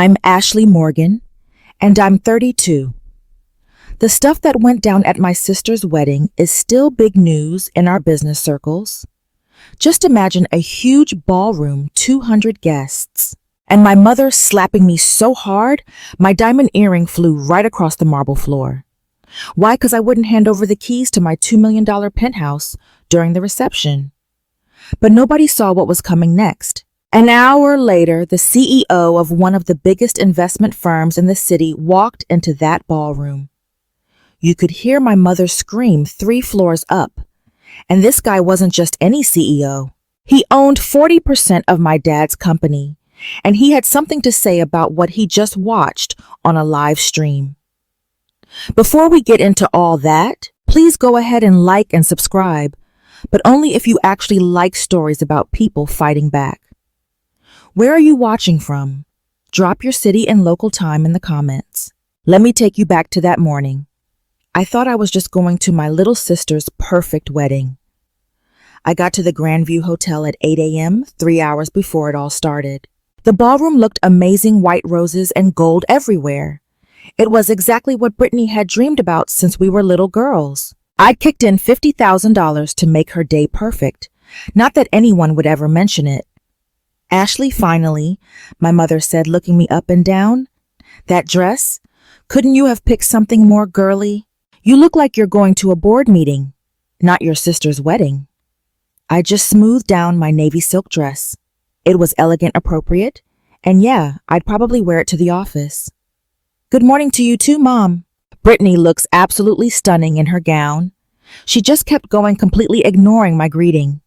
I'm Ashley Morgan, and I'm 32. The stuff that went down at my sister's wedding is still big news in our business circles. Just imagine a huge ballroom, 200 guests, and my mother slapping me so hard, my diamond earring flew right across the marble floor. Why? Because I wouldn't hand over the keys to my $2 million penthouse during the reception. But nobody saw what was coming next. An hour later, the CEO of one of the biggest investment firms in the city walked into that ballroom. You could hear my mother scream 3 floors up. And this guy wasn't just any CEO. He owned 40% of my dad's company, and he had something to say about what he just watched on a live stream. Before we get into all that, please go ahead and like and subscribe, but only if you actually like stories about people fighting back. Where are you watching from? Drop your city and local time in the comments. Let me take you back to that morning. I thought I was just going to my little sister's perfect wedding. I got to the Grandview Hotel at 8 a.m., 3 hours before it all started. The ballroom looked amazing, white roses and gold everywhere. It was exactly what Brittany had dreamed about since we were little girls. I'd kicked in $50,000 to make her day perfect. Not that anyone would ever mention it. Ashley, finally, my mother said, looking me up and down. That dress? Couldn't you have picked something more girly? You look like you're going to a board meeting, not your sister's wedding. I just smoothed down my navy silk dress. It was elegant, appropriate, and yeah, I'd probably wear it to the office. Good morning to you too, Mom. Brittany looks absolutely stunning in her gown. She just kept going, completely ignoring my greeting.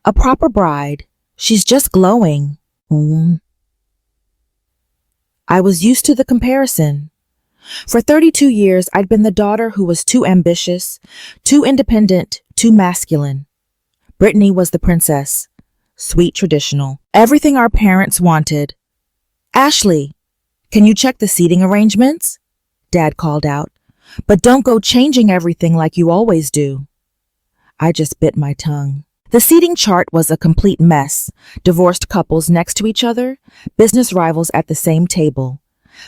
A proper bride. She's just glowing. I was used to the comparison. For 32 years, I'd been the daughter who was too ambitious, too independent, too masculine. Brittany was the princess. Sweet, traditional. Everything our parents wanted. Ashley, can you check the seating arrangements? Dad called out. But don't go changing everything like you always do. I just bit my tongue. The seating chart was a complete mess. Divorced couples next to each other, business rivals at the same table.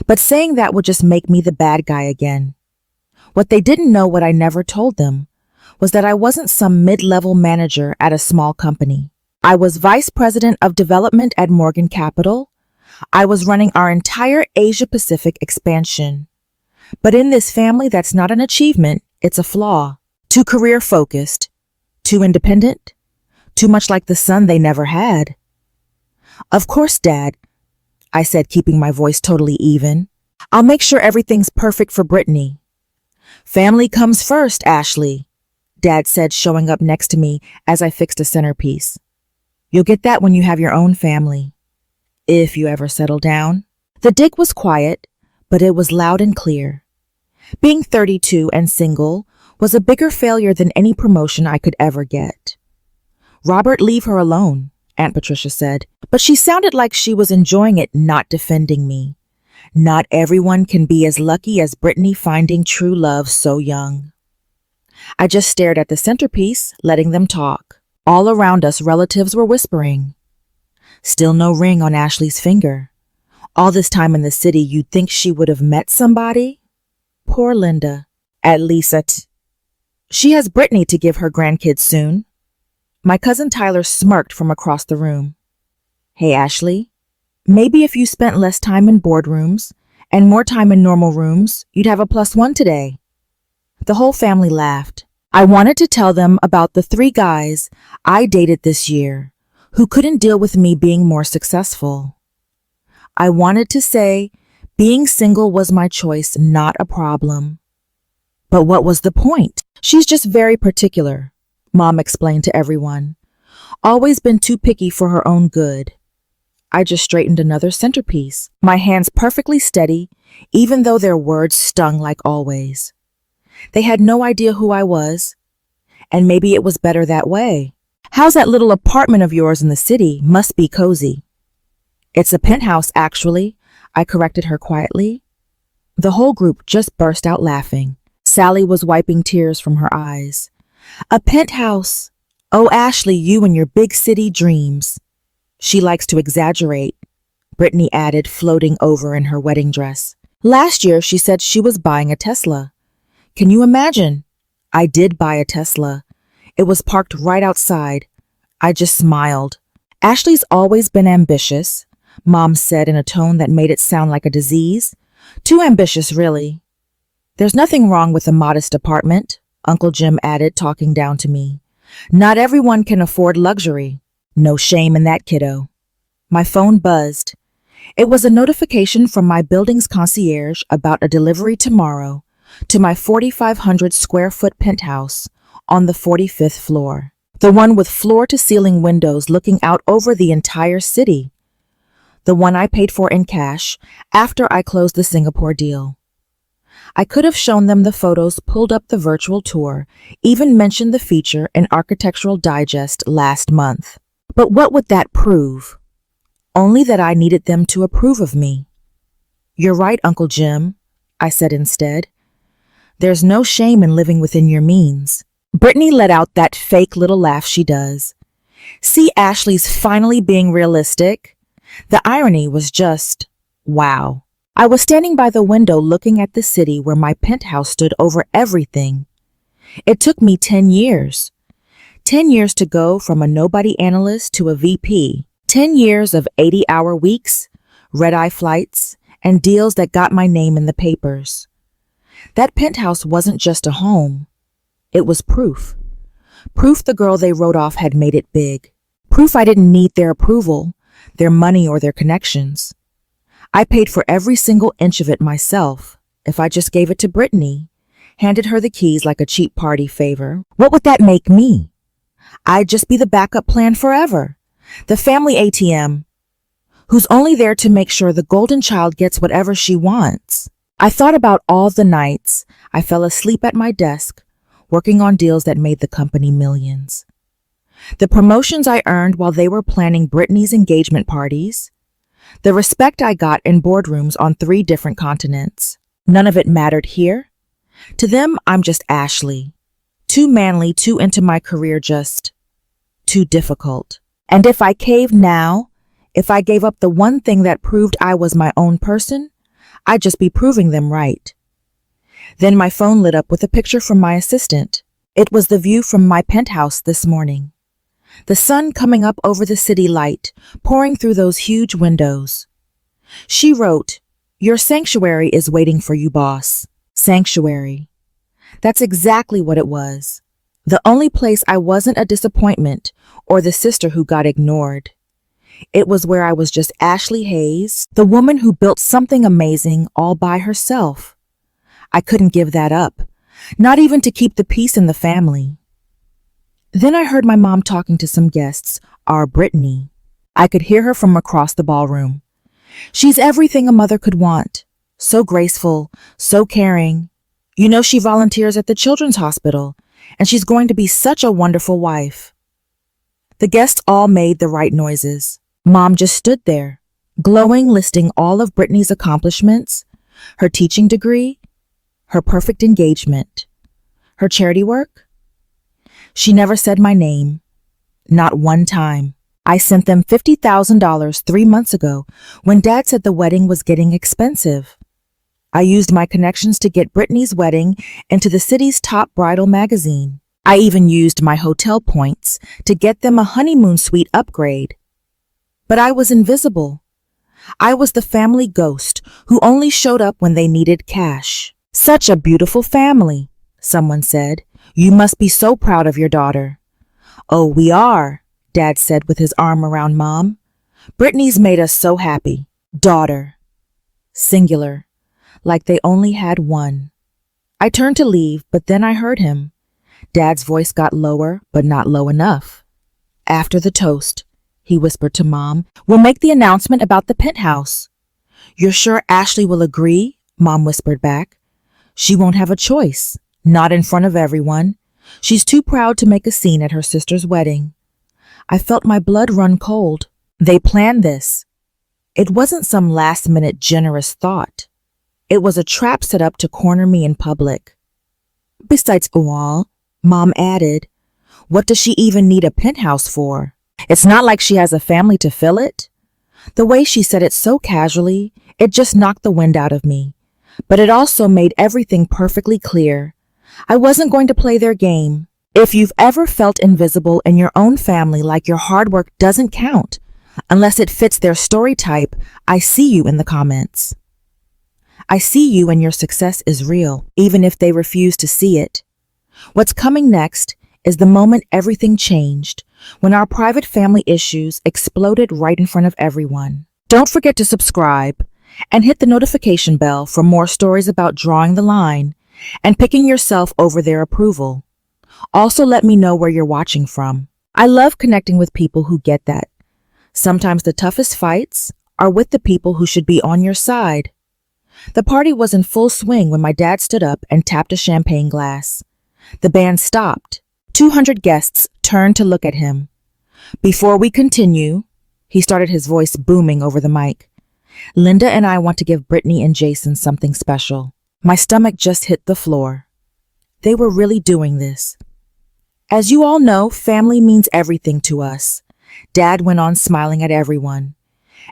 But saying that would just make me the bad guy again. What they didn't know, what I never told them, was that I wasn't some mid-level manager at a small company. I was vice president of development at Morgan Capital. I was running our entire Asia-Pacific expansion. But in this family, that's not an achievement, it's a flaw. Too career-focused, too independent, too much like the son they never had. Of course, Dad, I said, keeping my voice totally even. I'll make sure everything's perfect for Brittany. Family comes first, Ashley, Dad said, showing up next to me as I fixed a centerpiece. You'll get that when you have your own family. If you ever settle down. The dig was quiet, but it was loud and clear. Being 32 and single was a bigger failure than any promotion I could ever get. Robert, leave her alone, Aunt Patricia said, but she sounded like she was enjoying it, not defending me. Not everyone can be as lucky as Brittany finding true love so young. I just stared at the centerpiece, letting them talk. All around us, relatives were whispering. Still no ring on Ashley's finger. All this time in the city, you'd think she would have met somebody? Poor Linda. At least she has Brittany to give her grandkids soon. My cousin Tyler smirked from across the room. Hey, Ashley, maybe if you spent less time in boardrooms and more time in normal rooms, you'd have a +1 today. The whole family laughed. I wanted to tell them about the 3 guys I dated this year who couldn't deal with me being more successful. I wanted to say being single was my choice, not a problem. But what was the point? She's just very particular, Mom explained to everyone. Always been too picky for her own good. I just straightened another centerpiece, my hands perfectly steady, even though their words stung like always. They had no idea who I was, and maybe it was better that way. How's that little apartment of yours in the city? Must be cozy. It's a penthouse, actually, I corrected her quietly. The whole group just burst out laughing. Sally was wiping tears from her eyes. A penthouse. Oh, Ashley, you and your big city dreams. She likes to exaggerate. Brittany added, floating over in her wedding dress. Last year, she said she was buying a Tesla. Can you imagine? I did buy a Tesla. It was parked right outside. I just smiled. Ashley's always been ambitious, Mom said in a tone that made it sound like a disease. Too ambitious, really. There's nothing wrong with a modest apartment, Uncle Jim added, talking down to me. Not everyone can afford luxury. No shame in that, kiddo. My phone buzzed. It was a notification from my building's concierge about a delivery tomorrow to my 4,500 square foot penthouse on the 45th floor. The one with floor-to-ceiling windows looking out over the entire city. The one I paid for in cash after I closed the Singapore deal. I could have shown them the photos, pulled up the virtual tour, even mentioned the feature in Architectural Digest last month. But what would that prove? Only that I needed them to approve of me. You're right, Uncle Jim, I said instead. There's no shame in living within your means. Brittany let out that fake little laugh she does. See, Ashley's finally being realistic. The irony was just, wow. I was standing by the window looking at the city where my penthouse stood over everything. It took me 10 years. 10 years to go from a nobody analyst to a VP. 10 years of 80-hour weeks, red-eye flights, and deals that got my name in the papers. That penthouse wasn't just a home. It was proof. Proof the girl they wrote off had made it big. Proof I didn't need their approval, their money, or their connections. I paid for every single inch of it myself. If I just gave it to Brittany, handed her the keys like a cheap party favor, what would that make me? I'd just be the backup plan forever. The family ATM, who's only there to make sure the golden child gets whatever she wants. I thought about all the nights I fell asleep at my desk, working on deals that made the company millions. The promotions I earned while they were planning Brittany's engagement parties. The respect I got in boardrooms on 3 different continents. None of it mattered here. To them, I'm just Ashley. Too manly, too into my career, just too difficult. And if I caved now, if I gave up the one thing that proved I was my own person, I'd just be proving them right. Then my phone lit up with a picture from my assistant. It was the view from my penthouse this morning. The sun coming up over the city light, pouring through those huge windows. She wrote, "Your sanctuary is waiting for you, boss." Sanctuary. That's exactly what it was. The only place I wasn't a disappointment or the sister who got ignored. It was where I was just Ashley Hayes, the woman who built something amazing all by herself. I couldn't give that up, not even to keep the peace in the family. Then I heard my mom talking to some guests, our Brittany. I could hear her from across the ballroom. She's everything a mother could want. So graceful, so caring. You know, she volunteers at the children's hospital, and she's going to be such a wonderful wife. The guests all made the right noises. Mom just stood there, glowing, listing all of Brittany's accomplishments, her teaching degree, her perfect engagement, her charity work. She never said my name, not one time. I sent them $50,000 3 months ago when Dad said the wedding was getting expensive. I used my connections to get Brittany's wedding into the city's top bridal magazine. I even used my hotel points to get them a honeymoon suite upgrade. But I was invisible. I was the family ghost who only showed up when they needed cash. "Such a beautiful family," someone said. "You must be so proud of your daughter." "Oh, we are," Dad said with his arm around Mom. "Brittany's made us so happy." Daughter. Singular. Like they only had one. I turned to leave, but then I heard him. Dad's voice got lower, but not low enough. "After the toast," he whispered to Mom, "we'll make the announcement about the penthouse." "You're sure Ashley will agree?" Mom whispered back. "She won't have a choice. Not in front of everyone. She's too proud to make a scene at her sister's wedding." I felt my blood run cold. They planned this. It wasn't some last-minute generous thought. It was a trap set up to corner me in public. "Besides all," Mom added, "what does she even need a penthouse for? It's not like she has a family to fill it." The way she said it so casually, it just knocked the wind out of me. But it also made everything perfectly clear. I wasn't going to play their game. If you've ever felt invisible in your own family, like your hard work doesn't count, unless it fits their story type, I see you in the comments. I see you and your success is real, even if they refuse to see it. What's coming next is the moment everything changed, when our private family issues exploded right in front of everyone. Don't forget to subscribe and hit the notification bell for more stories about drawing the line and picking yourself over their approval. Also, let me know where you're watching from. I love connecting with people who get that. Sometimes the toughest fights are with the people who should be on your side. The party was in full swing when my dad stood up and tapped a champagne glass. The band stopped. 200 guests turned to look at him. Before we continue, he started, his voice booming over the mic. Linda and I want to give Brittany and Jason something special. My stomach just hit the floor. They were really doing this. As you all know, family means everything to us. Dad went on smiling at everyone.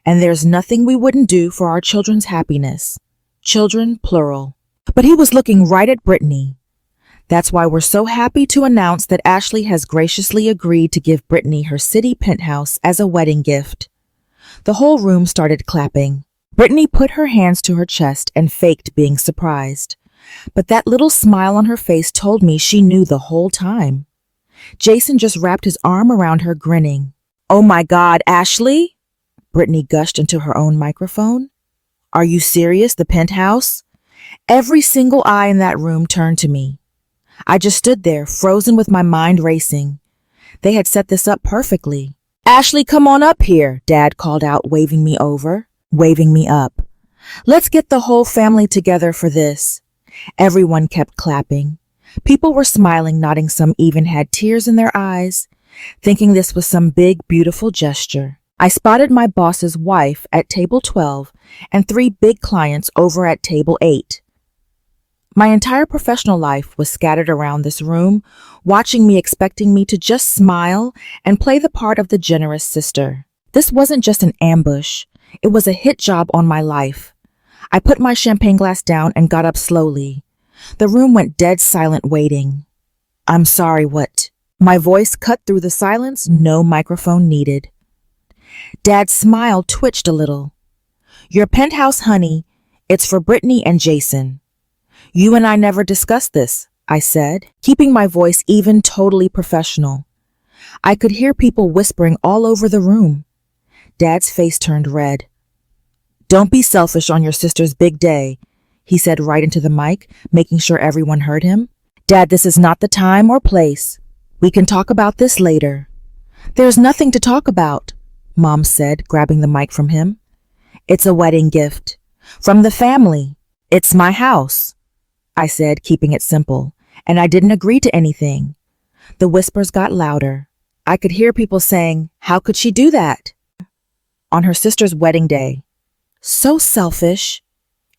And there's nothing we wouldn't do for our children's happiness. Children, plural. But he was looking right at Brittany. That's why we're so happy to announce that Ashley has graciously agreed to give Brittany her city penthouse as a wedding gift. The whole room started clapping. Brittany put her hands to her chest and faked being surprised. But that little smile on her face told me she knew the whole time. Jason just wrapped his arm around her, grinning. "Oh my God, Ashley!" Brittany gushed into her own microphone. "Are you serious? The penthouse?" Every single eye in that room turned to me. I just stood there, frozen with my mind racing. They had set this up perfectly. "Ashley, come on up here," Dad called out, waving me up. "Let's get the whole family together for this." Everyone kept clapping. People were smiling, nodding, some even had tears in their eyes, thinking this was some big, beautiful gesture. I spotted my boss's wife at table 12 and 3 big clients over at table 8. My entire professional life was scattered around this room, watching me, expecting me to just smile and play the part of the generous sister. This wasn't just an ambush. It was a hit job on my life. I put my champagne glass down and got up slowly. The room went dead silent, waiting. "I'm sorry, what?" My voice cut through the silence, no microphone needed. Dad's smile twitched a little. "Your penthouse, honey. It's for Brittany and Jason." "You and I never discussed this," I said, keeping my voice even, totally professional. I could hear people whispering all over the room. Dad's face turned red. "Don't be selfish on your sister's big day," he said right into the mic, making sure everyone heard him. "Dad, this is not the time or place. We can talk about this later." "There's nothing to talk about," Mom said, grabbing the mic from him. "It's a wedding gift. From the family. It's my house," I said, keeping it simple, and I didn't agree to anything. The whispers got louder. I could hear people saying, "How could she do that on her sister's wedding day? So selfish."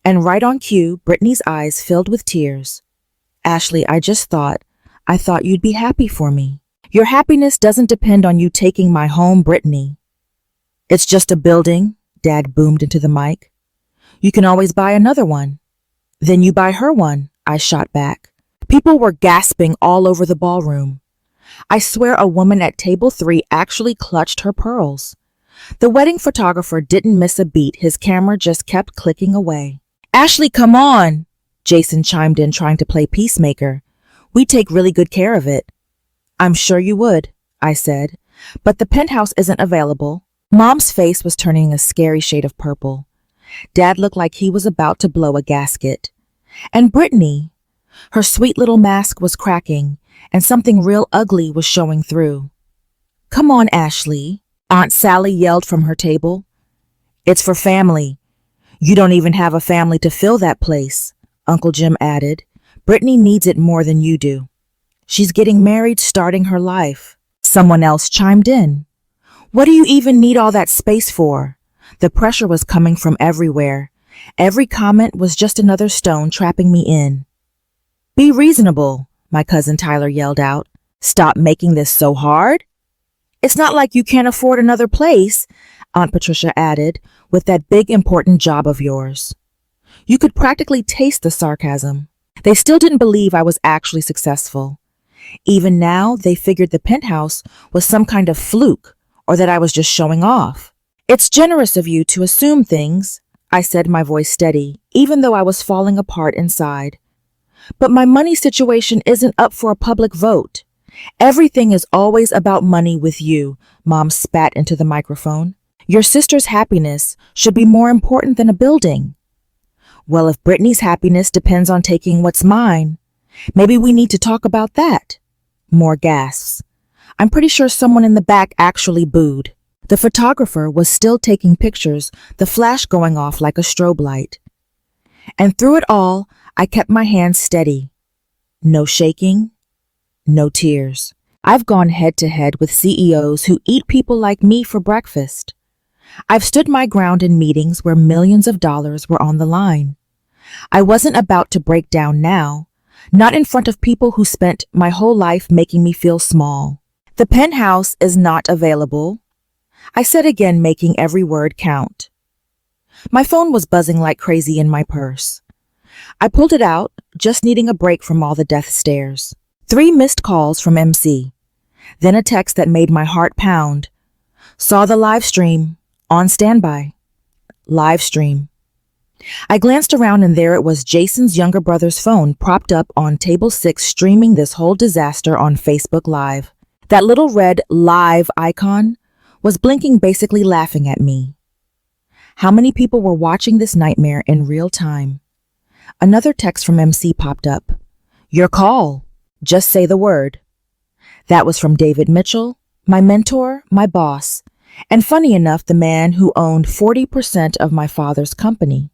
And right on cue, Brittany's eyes filled with tears. "Ashley, I thought you'd be happy for me. Your happiness doesn't depend on you taking my home, Brittany." "It's just a building," Dad boomed into the mic. "You can always buy another one." "Then you buy her one," I shot back. People were gasping all over the ballroom. I swear a woman at table 3 actually clutched her pearls. The wedding photographer didn't miss a beat. His camera just kept clicking away. "Ashley, come on," Jason chimed in, trying to play peacemaker. "We take really good care of it." "I'm sure you would," I said, "but the penthouse isn't available." Mom's face was turning a scary shade of purple. Dad looked like he was about to blow a gasket. And Brittany, her sweet little mask was cracking, and something real ugly was showing through. "Come on, Ashley," Aunt Sally yelled from her table. "It's for family. You don't even have a family to fill that place," Uncle Jim added. "Brittany needs it more than you do. She's getting married, starting her life." Someone else chimed in. "What do you even need all that space for?" The pressure was coming from everywhere. Every comment was just another stone trapping me in. "Be reasonable," my cousin Tyler yelled out. "Stop making this so hard. It's not like you can't afford another place. Aunt Patricia added, with that big important job of yours. You could practically taste the sarcasm. They still didn't believe I was actually successful. Even now, they figured the penthouse was some kind of fluke or that I was just showing off. It's generous of you to assume things, I said, my voice steady, even though I was falling apart inside. But my money situation isn't up for a public vote. Everything is always about money with you, Mom spat into the microphone. Your sister's happiness should be more important than a building. Well, if Brittany's happiness depends on taking what's mine, maybe we need to talk about that. More gasps. I'm pretty sure someone in the back actually booed. The photographer was still taking pictures, the flash going off like a strobe light. And through it all, I kept my hands steady. No shaking, no tears. I've gone head to head with CEOs who eat people like me for breakfast. I've stood my ground in meetings where millions of dollars were on the line. I wasn't about to break down now, not in front of people who spent my whole life making me feel small. The penthouse is not available, I said again, making every word count. My phone was buzzing like crazy in my purse. I pulled it out, just needing a break from all the death stares. 3 missed calls from MC. Then a text that made my heart pound. Saw the live stream. On standby. Live stream. I glanced around and there it was, Jason's younger brother's phone propped up on table 6, streaming this whole disaster on Facebook Live. That little red live icon was blinking, basically laughing at me. How many people were watching this nightmare in real time? Another text from MC popped up. Your call. Just say the word. That was from David Mitchell, my mentor, my boss, and funny enough, the man who owned 40% of my father's company.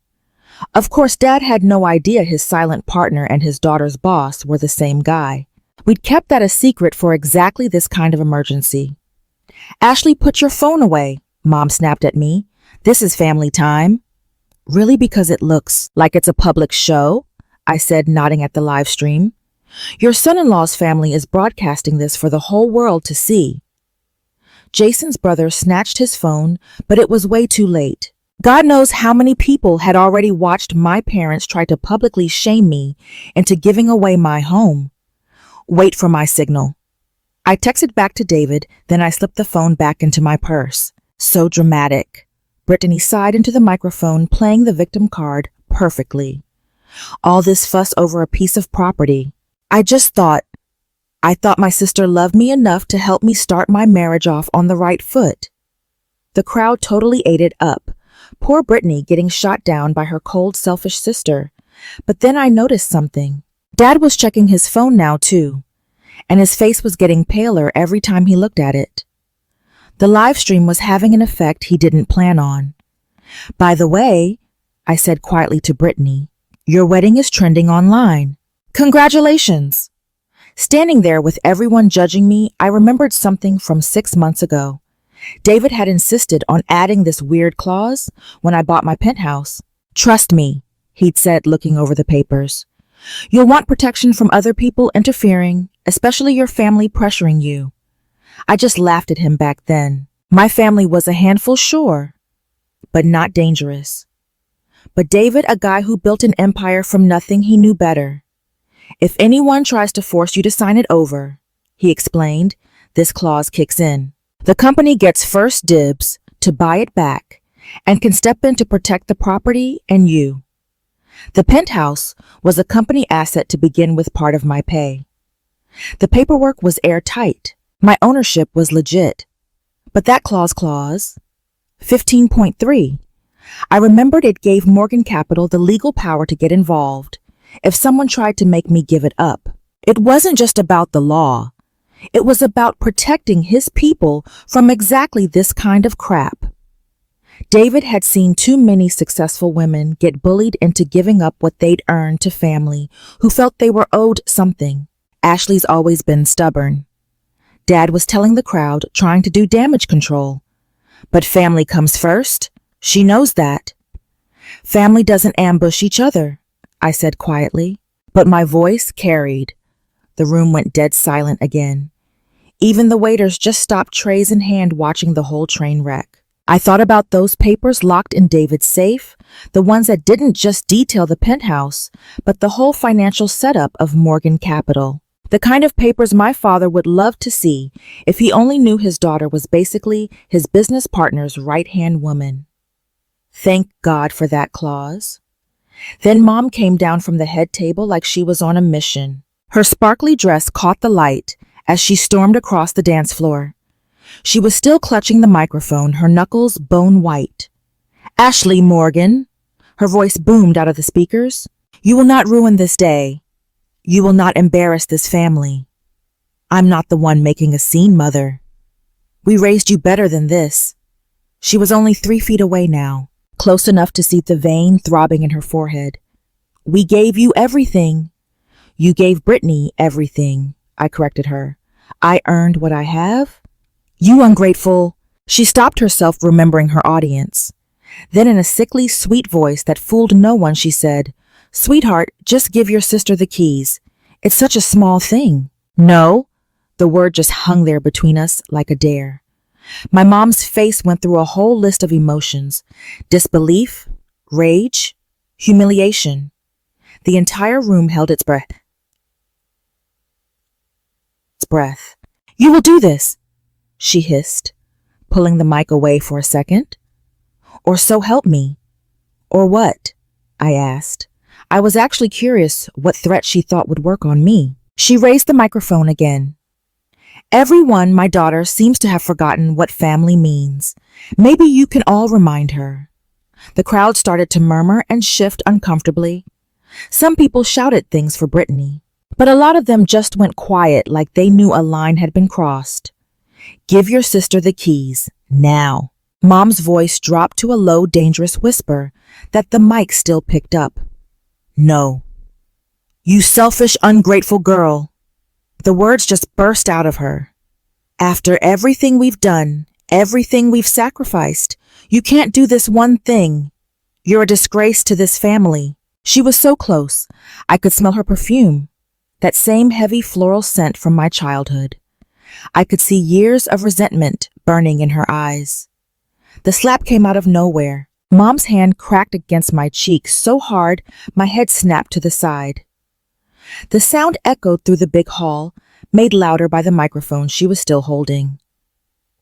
Of course, Dad had no idea his silent partner and his daughter's boss were the same guy. We'd kept that a secret for exactly this kind of emergency. Ashley, put your phone away, Mom snapped at me. This is family time. Really, because it looks like it's a public show? I said, nodding at the live stream. Your son-in-law's family is broadcasting this for the whole world to see. Jason's brother snatched his phone, but it was way too late. God knows how many people had already watched my parents try to publicly shame me into giving away my home. Wait for my signal. I texted back to David, then I slipped the phone back into my purse. So dramatic. Brittany sighed into the microphone, playing the victim card perfectly. All this fuss over a piece of property. I thought my sister loved me enough to help me start my marriage off on the right foot. The crowd totally ate it up. Poor Brittany getting shot down by her cold, selfish sister. But then I noticed something. Dad was checking his phone now too, and his face was getting paler every time he looked at it. The live stream was having an effect he didn't plan on. By the way, I said quietly to Brittany, your wedding is trending online. Congratulations. Standing there with everyone judging me, I remembered something from 6 months ago. David had insisted on adding this weird clause when I bought my penthouse. Trust me, he'd said, looking over the papers. You'll want protection from other people interfering, especially your family pressuring you. I just laughed at him back then. My family was a handful, sure, but not dangerous. But David, a guy who built an empire from nothing, he knew better. If anyone tries to force you to sign it over, he explained, this clause kicks in. The company gets first dibs to buy it back and can step in to protect the property and you. The penthouse was a company asset to begin with, part of my pay. The paperwork was airtight. My ownership was legit. But that clause 15.3, I remembered it gave Morgan Capital the legal power to get involved if someone tried to make me give it up. It wasn't just about the law. It was about protecting his people from exactly this kind of crap. David had seen too many successful women get bullied into giving up what they'd earned to family who felt they were owed something. Ashley's always been stubborn. Dad was telling the crowd, trying to do damage control. But family comes first. She knows that. Family doesn't ambush each other, I said quietly, but my voice carried. The room went dead silent again. Even the waiters just stopped, trays in hand, watching the whole train wreck. I thought about those papers locked in David's safe, the ones that didn't just detail the penthouse, but the whole financial setup of Morgan Capital. The kind of papers my father would love to see if he only knew his daughter was basically his business partner's right-hand woman. Thank God for that clause. Then Mom came down from the head table like she was on a mission. Her sparkly dress caught the light as she stormed across the dance floor. She was still clutching the microphone, her knuckles bone white. "Ashley Morgan," her voice boomed out of the speakers, "you will not ruin this day. You will not embarrass this family. I'm not the one making a scene, Mother. We raised you better than this." She was only 3 feet away now, close enough to see the vein throbbing in her forehead. "We gave you everything. You gave Brittany everything," I corrected her. "I earned what I have. You ungrateful." She stopped herself, remembering her audience. Then in a sickly sweet voice that fooled no one, she said, "Sweetheart, just give your sister the keys. It's such a small thing." "No." The word just hung there between us like a dare. My mom's face went through a whole list of emotions: disbelief, rage, humiliation. The entire room held its breath. "You will do this," she hissed, pulling the mic away for a second. "Or so help me." "Or what?" I asked. I was actually curious what threat she thought would work on me. She raised the microphone again. "Everyone, my daughter, seems to have forgotten what family means. Maybe you can all remind her." The crowd started to murmur and shift uncomfortably. Some people shouted things for Brittany, but a lot of them just went quiet like they knew a line had been crossed. "Give your sister the keys, now." Mom's voice dropped to a low, dangerous whisper that the mic still picked up. "No." "You selfish, ungrateful girl." The words just burst out of her. "After everything we've done, everything we've sacrificed, you can't do this one thing. You're a disgrace to this family." She was so close. I could smell her perfume, that same heavy floral scent from my childhood. I could see years of resentment burning in her eyes. The slap came out of nowhere. Mom's hand cracked against my cheek so hard my head snapped to the side. The sound echoed through the big hall, made louder by the microphone she was still holding.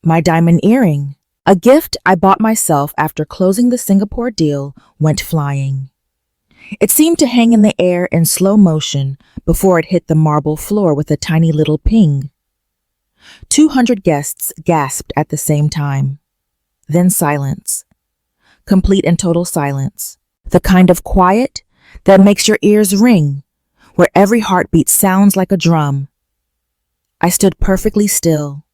My diamond earring, a gift I bought myself after closing the Singapore deal, went flying. It seemed to hang in the air in slow motion before it hit the marble floor with a tiny little ping. 200 guests gasped at the same time. Then silence. Complete and total silence. The kind of quiet that makes your ears ring, where every heartbeat sounds like a drum. I stood perfectly still.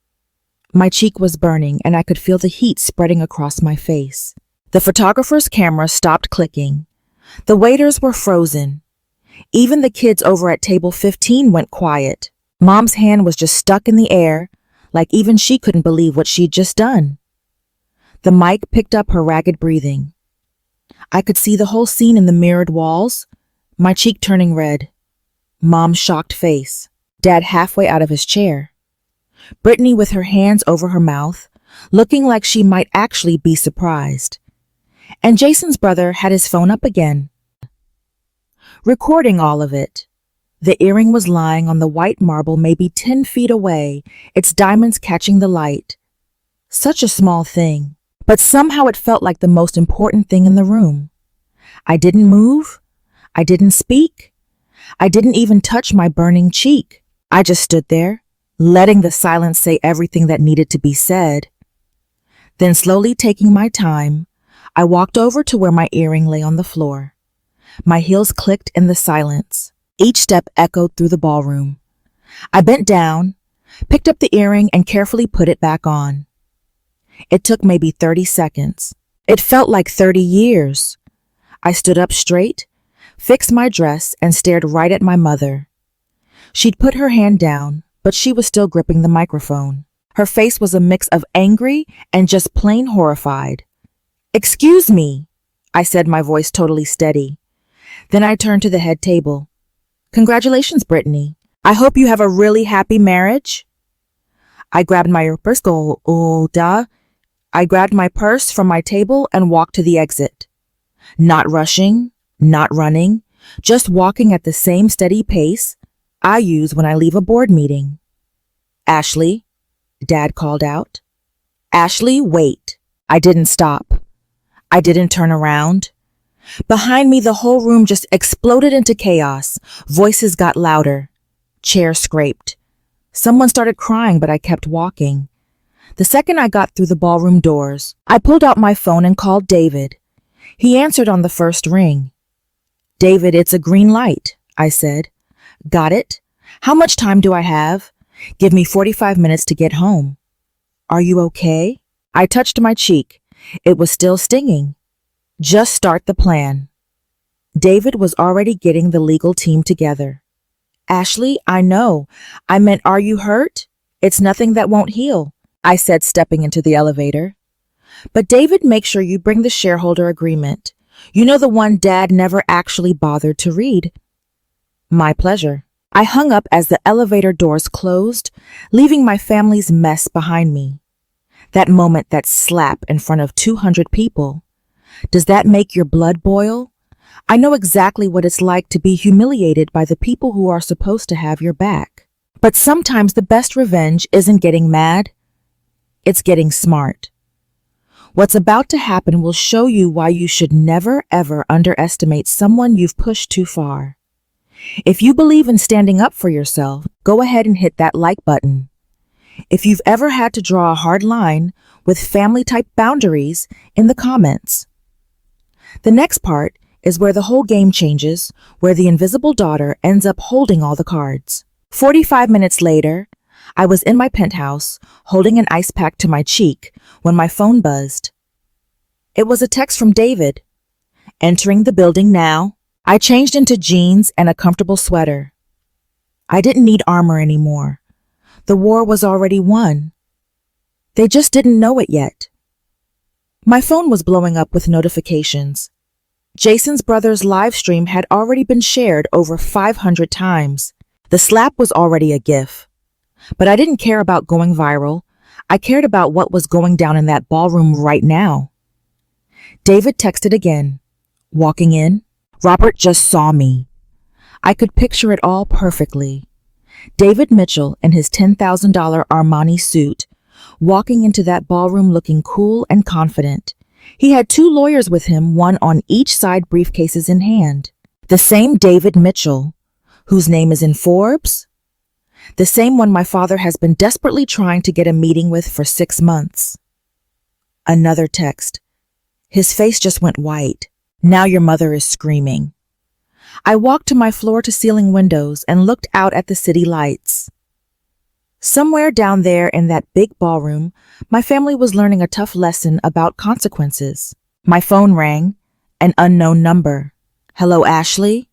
My cheek was burning and I could feel the heat spreading across my face. The photographer's camera stopped clicking. The waiters were frozen. Even the kids over at table 15 went quiet. Mom's hand was just stuck in the air, like even she couldn't believe what she'd just done. The mic picked up her ragged breathing. I could see the whole scene in the mirrored walls, my cheek turning red. Mom's shocked face. Dad halfway out of his chair. Brittany with her hands over her mouth, looking like she might actually be surprised. And Jason's brother had his phone up again, recording all of it. The earring was lying on the white marble maybe 10 feet away, its diamonds catching the light. Such a small thing, but somehow it felt like the most important thing in the room. I didn't move. I didn't speak. I didn't even touch my burning cheek. I just stood there, letting the silence say everything that needed to be said. Then slowly taking my time, I walked over to where my earring lay on the floor. My heels clicked in the silence. Each step echoed through the ballroom. I bent down, picked up the earring, and carefully put it back on. It took maybe 30 seconds. It felt like 30 years. I stood up straight, fixed my dress, and stared right at my mother. She'd put her hand down, but she was still gripping the microphone. Her face was a mix of angry and just plain horrified. "Excuse me," I said, my voice totally steady. Then I turned to the head table. "Congratulations, Brittany. I hope you have a really happy marriage." I grabbed my purse. I grabbed my purse from my table and walked to the exit. Not rushing, not running, just walking at the same steady pace I use when I leave a board meeting. Ashley, Dad called out. Ashley, wait. I didn't stop. I didn't turn around. Behind me, the whole room just exploded into chaos. Voices got louder. Chairs scraped. Someone started crying, but I kept walking. The second I got through the ballroom doors, I pulled out my phone and called David. He answered on the first ring. David, it's a green light, I said. Got it? How much time do I have? Give me 45 minutes to get home. Are you okay? I touched my cheek. It was still stinging. Just start the plan. David was already getting the legal team together. Ashley, I know. I meant, are you hurt? It's nothing that won't heal, I said, stepping into the elevator. But David, make sure you bring the shareholder agreement. You know, the one Dad never actually bothered to read. My pleasure. I hung up as the elevator doors closed, leaving my family's mess behind me. That moment, that slap in front of 200 people. Does that make your blood boil? I know exactly what it's like to be humiliated by the people who are supposed to have your back. But sometimes the best revenge isn't getting mad. It's getting smart. What's about to happen will show you why you should never, ever underestimate someone you've pushed too far. If you believe in standing up for yourself, go ahead and hit that like button. If you've ever had to draw a hard line with family-type boundaries, in the comments. The next part is where the whole game changes, where the invisible daughter ends up holding all the cards. 45 minutes later, I was in my penthouse, holding an ice pack to my cheek, when my phone buzzed. It was a text from David. Entering the building now. I changed into jeans and a comfortable sweater. I didn't need armor anymore. The war was already won. They just didn't know it yet. My phone was blowing up with notifications. Jason's brother's live stream had already been shared over 500 times. The slap was already a GIF. But I didn't care about going viral. I cared about what was going down in that ballroom right now. David texted again. Walking in, Robert just saw me. I could picture it all perfectly. David Mitchell in his $10,000 Armani suit, walking into that ballroom looking cool and confident. He had 2 lawyers with him, one on each side, briefcases in hand. The same David Mitchell, whose name is in Forbes. The same one my father has been desperately trying to get a meeting with for 6 months. Another text. His face just went white. Now your mother is screaming. I walked to my floor-to-ceiling windows and looked out at the city lights. Somewhere down there in that big ballroom, my family was learning a tough lesson about consequences. My phone rang, an unknown number. Hello, Ashley?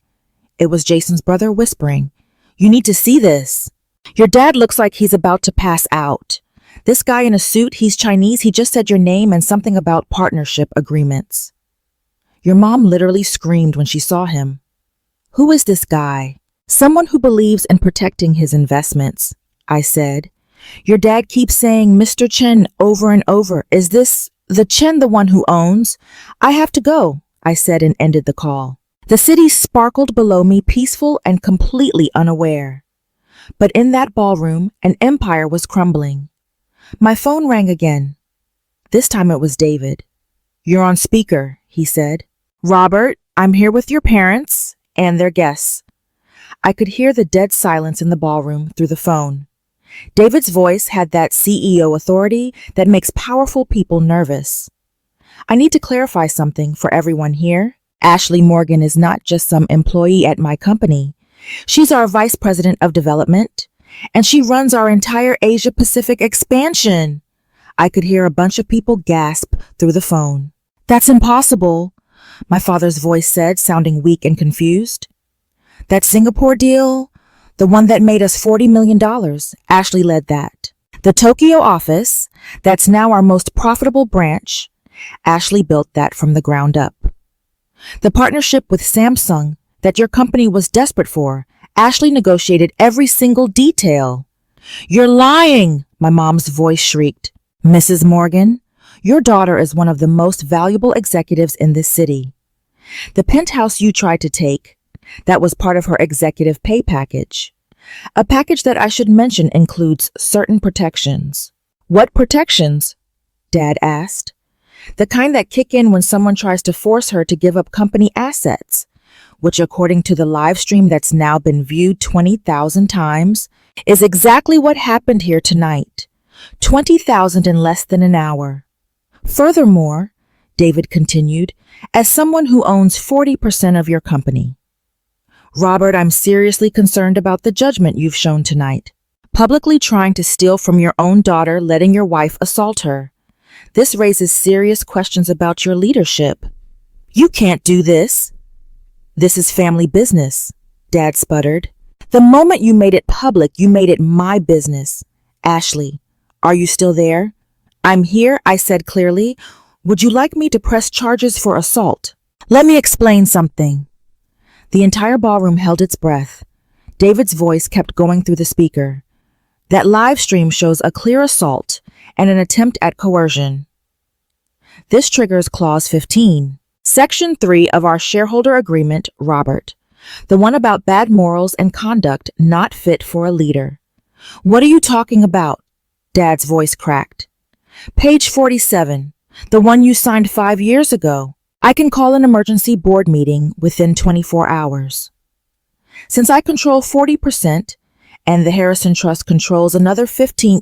It was Jason's brother whispering. You need to see this. Your dad looks like he's about to pass out. This guy in a suit, he's Chinese, he just said your name and something about partnership agreements. Your mom literally screamed when she saw him. Who is this guy? Someone who believes in protecting his investments, I said. Your dad keeps saying Mr. Chen over and over. Is this the Chen, the one who owns? I have to go, I said, and ended the call. The city sparkled below me, peaceful and completely unaware. But in that ballroom, an empire was crumbling. My phone rang again. This time it was David. You're on speaker, he said. Robert, I'm here with your parents and their guests. I could hear the dead silence in the ballroom through the phone. David's voice had that CEO authority that makes powerful people nervous. I need to clarify something for everyone here. Ashley Morgan is not just some employee at my company. She's our vice president of development, and she runs our entire Asia Pacific expansion. I could hear a bunch of people gasp through the phone. That's impossible, my father's voice said, sounding weak and confused. That Singapore deal, the one that made us $40 million, Ashley led that. The Tokyo office, that's now our most profitable branch, Ashley built that from the ground up. The partnership with Samsung that your company was desperate for, Ashley negotiated every single detail. You're lying, my mom's voice shrieked. Mrs. Morgan, Your daughter is one of the most valuable executives in this city. The penthouse you tried to take, that was part of her executive pay package. A package that I should mention includes certain protections. What protections? Dad asked. The kind that kick in when someone tries to force her to give up company assets, which according to the live stream that's now been viewed 20,000 times, is exactly what happened here tonight. 20,000 in less than an hour. Furthermore, David continued, as someone who owns 40% of your company. Robert, I'm seriously concerned about the judgment you've shown tonight. Publicly trying to steal from your own daughter, letting your wife assault her. This raises serious questions about your leadership. You can't do this. This is family business, Dad sputtered. The moment you made it public, you made it my business. Ashley, are you still there? I'm here, I said clearly. Would you like me to press charges for assault? Let me explain something. The entire ballroom held its breath. David's voice kept going through the speaker. That live stream shows a clear assault and an attempt at coercion. This triggers Clause 15, Section 3 of our shareholder agreement, Robert. The one about bad morals and conduct not fit for a leader. What are you talking about? Dad's voice cracked. Page 47, the one you signed 5 years ago. I can call an emergency board meeting within 24 hours. Since I control 40% and the Harrison Trust controls another 15,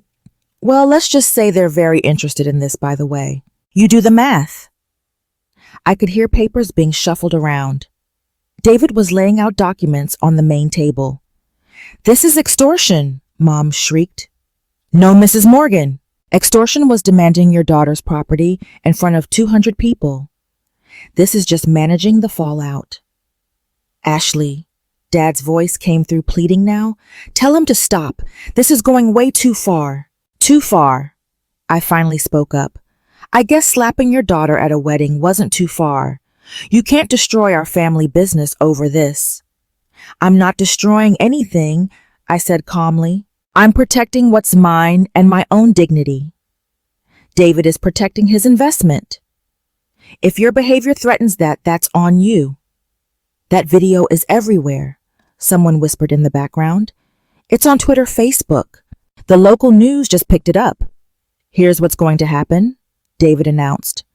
well, let's just say they're very interested in this, by the way. You do the math. I could hear papers being shuffled around. David was laying out documents on the main table. This is extortion, Mom shrieked. No, Mrs. Morgan. Extortion was demanding your daughter's property in front of 200 people. This is just managing the fallout. Ashley, Dad's voice came through pleading now. Tell him to stop. This is going way too far. Too far. I finally spoke up. I guess slapping your daughter at a wedding wasn't too far. You can't destroy our family business over this. I'm not destroying anything, I said calmly. I'm protecting what's mine and my own dignity. David is protecting his investment. If your behavior threatens that, that's on you. That video is everywhere, someone whispered in the background. It's on Twitter, Facebook. The local news just picked it up. Here's what's going to happen, David announced.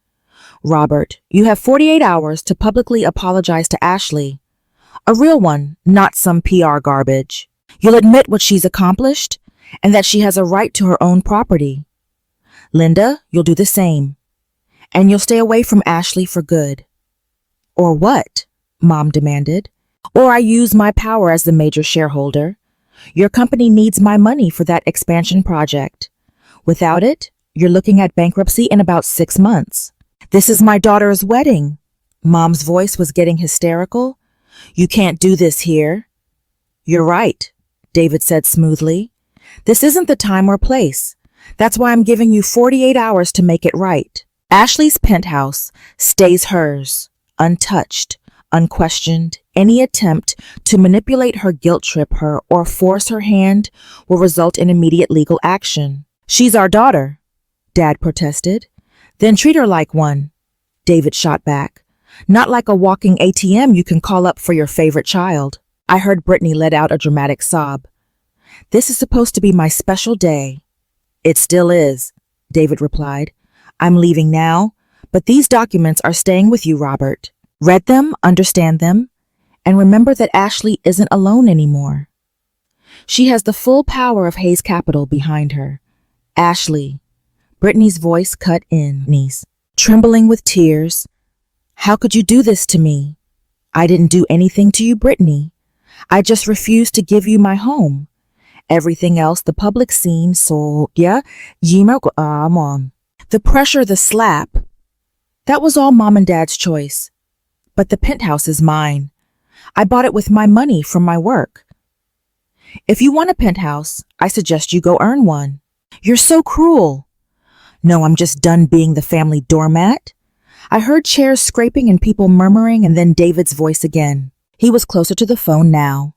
Robert, you have 48 hours to publicly apologize to Ashley. A real one, not some PR garbage. You'll admit what she's accomplished and that she has a right to her own property. Linda, you'll do the same. And you'll stay away from Ashley for good. Or what? Mom demanded. Or I use my power as the major shareholder. Your company needs my money for that expansion project. Without it, you're looking at bankruptcy in about 6 months. This is my daughter's wedding. Mom's voice was getting hysterical. You can't do this here. You're right, David said smoothly. This isn't the time or place. That's why I'm giving you 48 hours to make it right. Ashley's penthouse stays hers, untouched, unquestioned. Any attempt to manipulate her, guilt trip her, or force her hand will result in immediate legal action. She's our daughter, Dad protested. Then treat her like one, David shot back. Not like a walking ATM you can call up for your favorite child. I heard Brittany let out a dramatic sob. This is supposed to be my special day. It still is, David replied. I'm leaving now, but these documents are staying with you, Robert. Read them, understand them, and remember that Ashley isn't alone anymore. She has the full power of Hayes Capital behind her. Ashley, Brittany's voice cut in, trembling with tears. How could you do this to me? I didn't do anything to you, Brittany. I just refused to give you my home. Everything else the public seen, so yeah, Mom. The pressure, the slap, that was all Mom and Dad's choice. But the penthouse is mine. I bought it with my money from my work. If you want a penthouse, I suggest you go earn one. You're so cruel. No, I'm just done being the family doormat. I heard chairs scraping and people murmuring, and then David's voice again. He was closer to the phone now.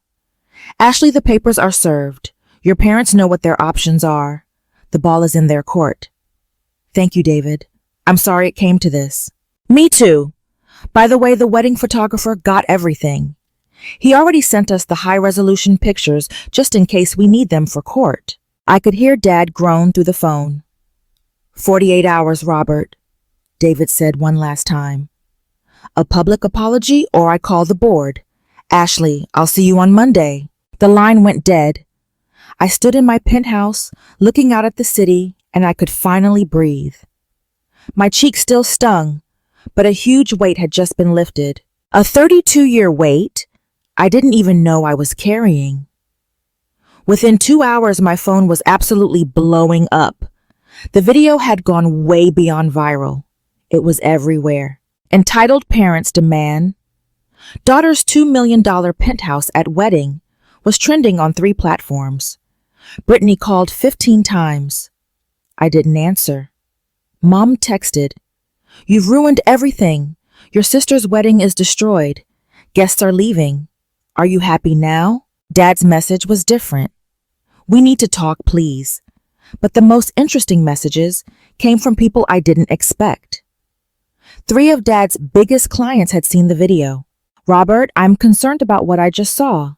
Ashley, the papers are served. Your parents know what their options are. The ball is in their court. Thank you, David. I'm sorry it came to this. Me too. By the way, the wedding photographer got everything. He already sent us the high-resolution pictures just in case we need them for court. I could hear Dad groan through the phone. 48 hours, Robert, David said one last time. A public apology or I call the board. Ashley, I'll see you on Monday. The line went dead. I stood in my penthouse, looking out at the city, and I could finally breathe. My cheeks still stung, but a huge weight had just been lifted. A 32-year weight I didn't even know I was carrying. Within 2 hours, my phone was absolutely blowing up. The video had gone way beyond viral. It was everywhere. Entitled parents demand. Daughter's $2 million penthouse at wedding was trending on 3 platforms. Brittany called 15 times. I didn't answer. Mom texted, "You've ruined everything. Your sister's wedding is destroyed. Guests are leaving. Are you happy now?" Dad's message was different. "We need to talk, please." But the most interesting messages came from people I didn't expect. 3 of Dad's biggest clients had seen the video. "Robert, I'm concerned about what I just saw.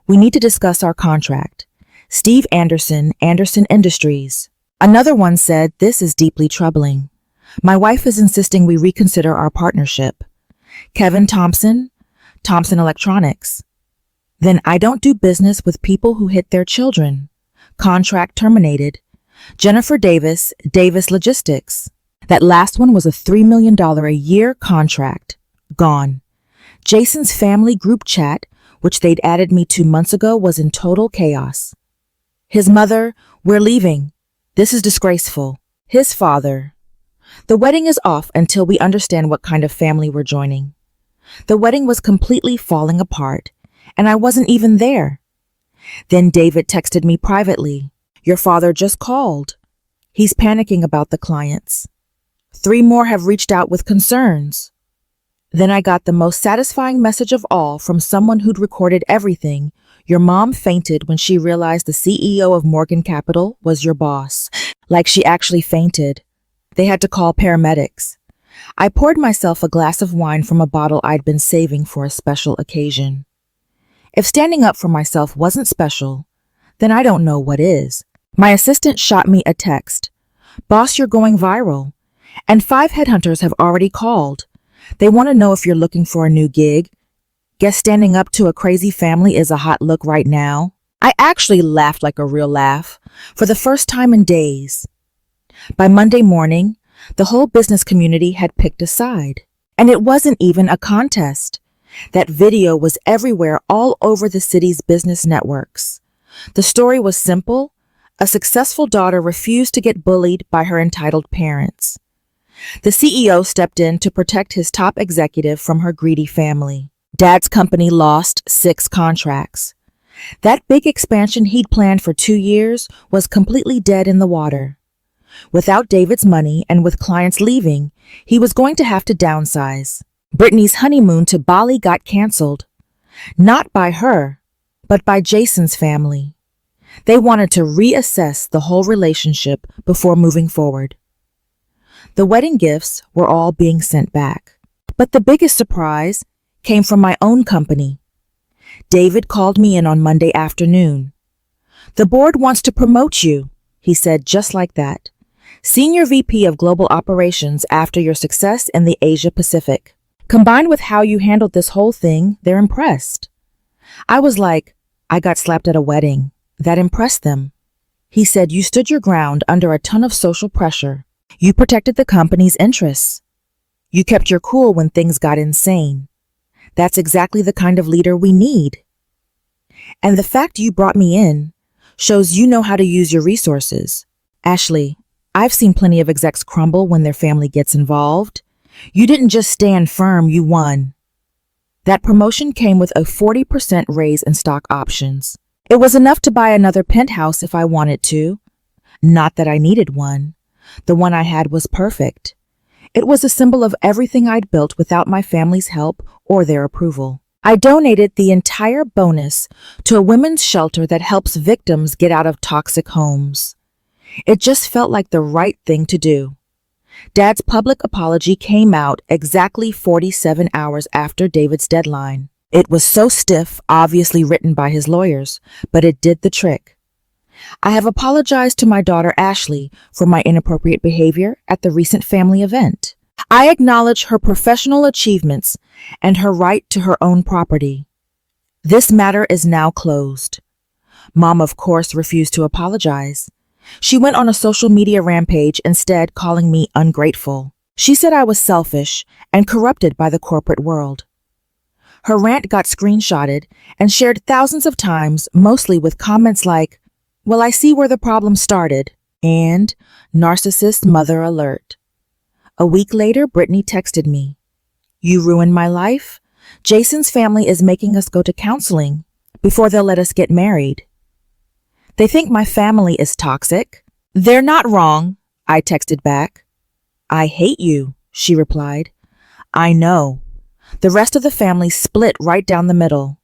We need to discuss our contract. Steve Anderson, Anderson Industries." Another one said, "This is deeply troubling. My wife is insisting we reconsider our partnership. Kevin Thompson, Thompson Electronics. Then I don't do business with people who hit their children. Contract terminated. Jennifer Davis, Davis Logistics. That last one was a $3 million a year contract. Gone. Jason's family group chat, which they'd added me 2 months ago, was in total chaos. His mother, "We're leaving. This is disgraceful." His father, "The wedding is off until we understand what kind of family we're joining." The wedding was completely falling apart, and I wasn't even there. Then David texted me privately, "Your father just called. He's panicking about the clients. 3 more have reached out with concerns." Then I got the most satisfying message of all from someone who'd recorded everything. "Your mom fainted when she realized the CEO of Morgan Capital was your boss." Like she actually fainted. They had to call paramedics. I poured myself a glass of wine from a bottle I'd been saving for a special occasion. If standing up for myself wasn't special, then I don't know what is. My assistant shot me a text. "Boss, you're going viral. And 5 headhunters have already called. They want to know if you're looking for a new gig. Guess standing up to a crazy family is a hot look right now." I actually laughed like a real laugh, for the first time in days. By Monday morning, the whole business community had picked a side. And it wasn't even a contest. That video was everywhere, all over the city's business networks. The story was simple. A successful daughter refused to get bullied by her entitled parents. The CEO stepped in to protect his top executive from her greedy family. Dad's company lost 6 contracts. That big expansion he'd planned for 2 years was completely dead in the water. Without David's money and with clients leaving, he was going to have to downsize. Brittany's honeymoon to Bali got canceled. Not by her, but by Jason's family. They wanted to reassess the whole relationship before moving forward. The wedding gifts were all being sent back. But the biggest surprise came from my own company. David called me in on Monday afternoon. "The board wants to promote you," he said just like that. "Senior VP of Global Operations after your success in the Asia Pacific. Combined with how you handled this whole thing, they're impressed." I was like, I got slapped at a wedding. That impressed them. He said, "You stood your ground under a ton of social pressure. You protected the company's interests. You kept your cool when things got insane. That's exactly the kind of leader we need. And the fact you brought me in shows you know how to use your resources. Ashley, I've seen plenty of execs crumble when their family gets involved. You didn't just stand firm, you won." That promotion came with a 40% raise in stock options. It was enough to buy another penthouse if I wanted to. Not that I needed one. The one I had was perfect. It was a symbol of everything I'd built without my family's help or their approval. I donated the entire bonus to a women's shelter that helps victims get out of toxic homes. It just felt like the right thing to do. Dad's public apology came out exactly 47 hours after David's deadline. It was so stiff, obviously written by his lawyers, but it did the trick. I have apologized to my daughter Ashley for my inappropriate behavior at the recent family event. I acknowledge her professional achievements and her right to her own property. This matter is now closed. Mom, of course, refused to apologize. She went on a social media rampage, instead calling me ungrateful. She said I was selfish and corrupted by the corporate world. Her rant got screenshotted and shared thousands of times, mostly with comments like, "Well, I see where the problem started," and "Narcissist mother alert." A week later, Brittany texted me, "You ruined my life. Jason's family is making us go to counseling before they'll let us get married. They think my family is toxic." "They're not wrong," I texted back. "I hate you," she replied. "I know." The rest of the family split right down the middle.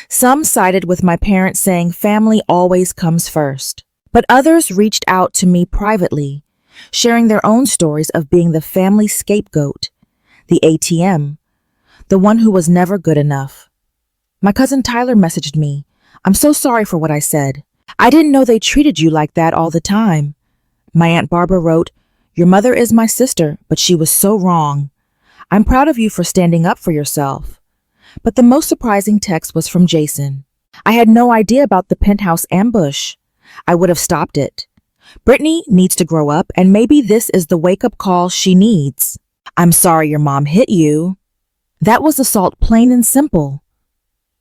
Some sided with my parents, saying family always comes first. But others reached out to me privately, sharing their own stories of being the family scapegoat, the ATM, the one who was never good enough. My cousin Tyler messaged me, "I'm so sorry for what I said. I didn't know they treated you like that all the time." My Aunt Barbara wrote, "Your mother is my sister, but she was so wrong. I'm proud of you for standing up for yourself." But the most surprising text was from Jason. "I had no idea about the Penthouse ambush. I would have stopped it. Brittany needs to grow up, and maybe this is the wake-up call she needs. I'm sorry your mom hit you." That was assault, plain and simple.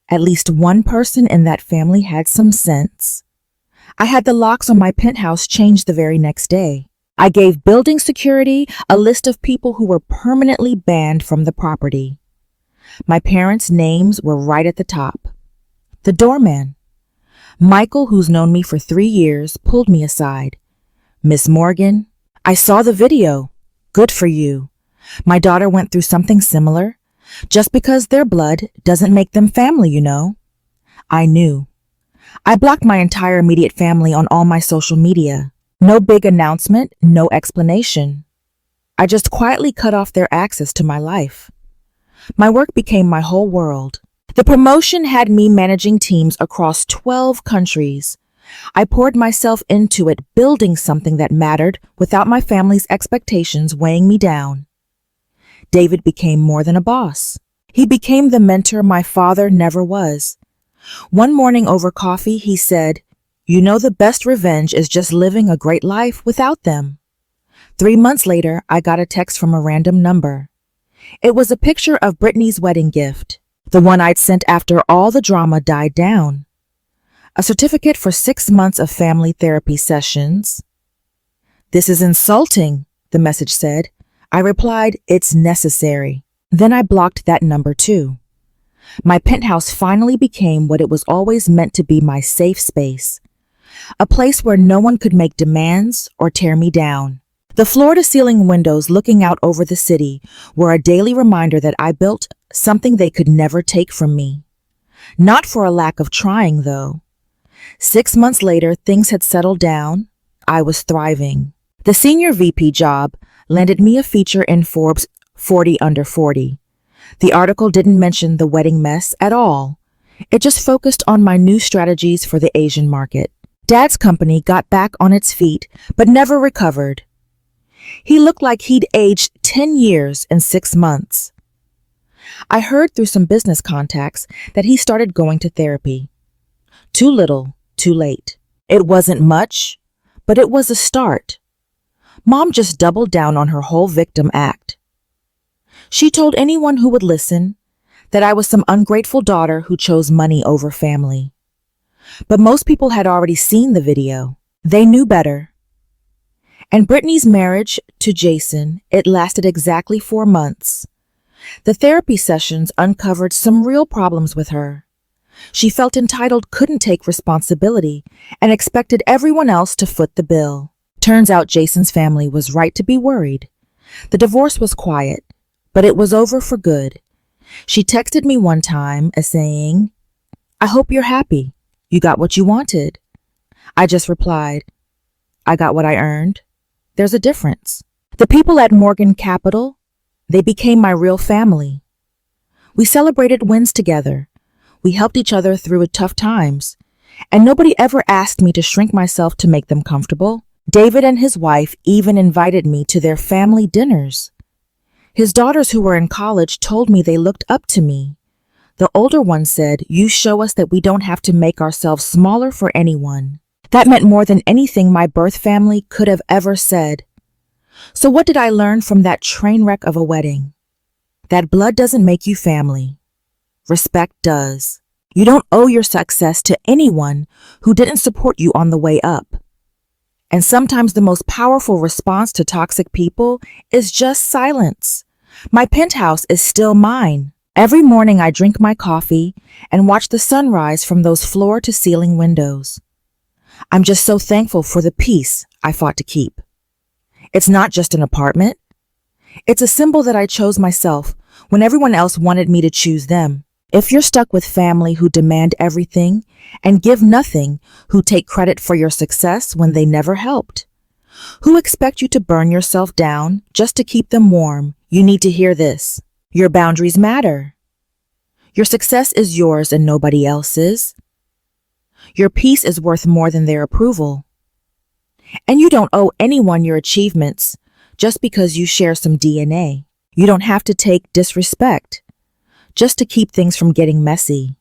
At least one person in that family had some sense. I had the locks on my penthouse changed the very next day. I gave building security a list of people who were permanently banned from the property. My parents' names were right at the top. The doorman, Michael, who's known me for 3 years, pulled me aside. "Miss Morgan, I saw the video. Good for you. My daughter went through something similar. Just because they're blood doesn't make them family, you know." I knew. I blocked my entire immediate family on all my social media. No big announcement, no explanation. I just quietly cut off their access to my life. My work became my whole world. The promotion had me managing teams across 12 countries. I poured myself into it, building something that mattered without my family's expectations weighing me down. David became more than a boss. He became the mentor my father never was. One morning over coffee, he said, "You know, the best revenge is just living a great life without them." 3 months later, I got a text from a random number. It was a picture of Brittany's wedding gift, the one I'd sent after all the drama died down. A certificate for 6 months of family therapy sessions. "This is insulting," the message said. I replied, "It's necessary." Then I blocked that number too. My penthouse finally became what it was always meant to be, my safe space. A place where no one could make demands or tear me down. The floor-to-ceiling windows looking out over the city were a daily reminder that I built something they could never take from me. Not for a lack of trying, though. 6 months later, things had settled down. I was thriving. The senior VP job landed me a feature in Forbes 40 Under 40. The article didn't mention the wedding mess at all. It just focused on my new strategies for the Asian market. Dad's company got back on its feet, but never recovered. He looked like he'd aged 10 years in 6 months. I heard through some business contacts that he started going to therapy. Too little, too late. It wasn't much, but it was a start. Mom just doubled down on her whole victim act. She told anyone who would listen that I was some ungrateful daughter who chose money over family. But most people had already seen the video. They knew better. And Brittany's marriage to Jason, it lasted exactly 4 months. The therapy sessions uncovered some real problems with her. She felt entitled, couldn't take responsibility, and expected everyone else to foot the bill. Turns out Jason's family was right to be worried. The divorce was quiet, but it was over for good. She texted me one time saying, "I hope you're happy. You got what you wanted." I just replied, "I got what I earned. There's a difference." The people at Morgan Capital, they became my real family. We celebrated wins together. We helped each other through tough times, and nobody ever asked me to shrink myself to make them comfortable. David and his wife even invited me to their family dinners. His daughters who were in college told me they looked up to me. The older one said, "You show us that we don't have to make ourselves smaller for anyone." That meant more than anything my birth family could have ever said. So what did I learn from that train wreck of a wedding? That blood doesn't make you family. Respect does. You don't owe your success to anyone who didn't support you on the way up. And sometimes the most powerful response to toxic people is just silence. My penthouse is still mine. Every morning I drink my coffee and watch the sunrise from those floor-to-ceiling windows. I'm just so thankful for the peace I fought to keep. It's not just an apartment. It's a symbol that I chose myself when everyone else wanted me to choose them. If you're stuck with family who demand everything and give nothing, who take credit for your success when they never helped, who expect you to burn yourself down just to keep them warm, you need to hear this. Your boundaries matter. Your success is yours and nobody else's. Your peace is worth more than their approval. And you don't owe anyone your achievements just because you share some DNA. You don't have to take disrespect just to keep things from getting messy.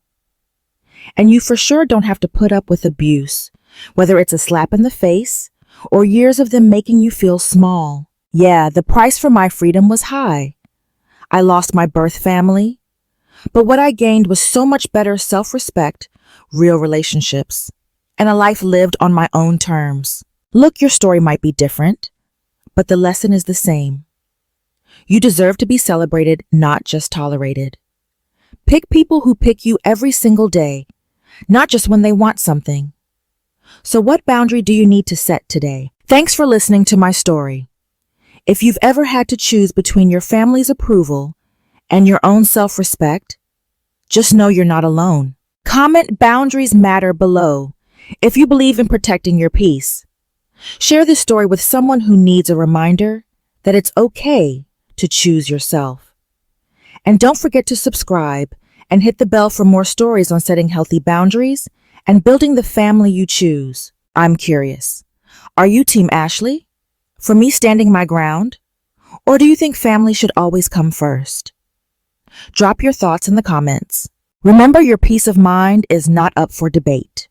And you for sure don't have to put up with abuse, whether it's a slap in the face or years of them making you feel small. Yeah, the price for my freedom was high. I lost my birth family, but what I gained was so much better self-respect, real relationships, and a life lived on my own terms. Look, your story might be different, but the lesson is the same. You deserve to be celebrated, not just tolerated. Pick people who pick you every single day, not just when they want something. So what boundary do you need to set today? Thanks for listening to my story. If you've ever had to choose between your family's approval and your own self-respect, just know you're not alone. Comment "Boundaries Matter" below if you believe in protecting your peace. Share this story with someone who needs a reminder that it's okay to choose yourself. And don't forget to subscribe and hit the bell for more stories on setting healthy boundaries and building the family you choose. I'm curious. Are you Team Ashley? For me standing my ground? Or do you think family should always come first? Drop your thoughts in the comments. Remember, your peace of mind is not up for debate.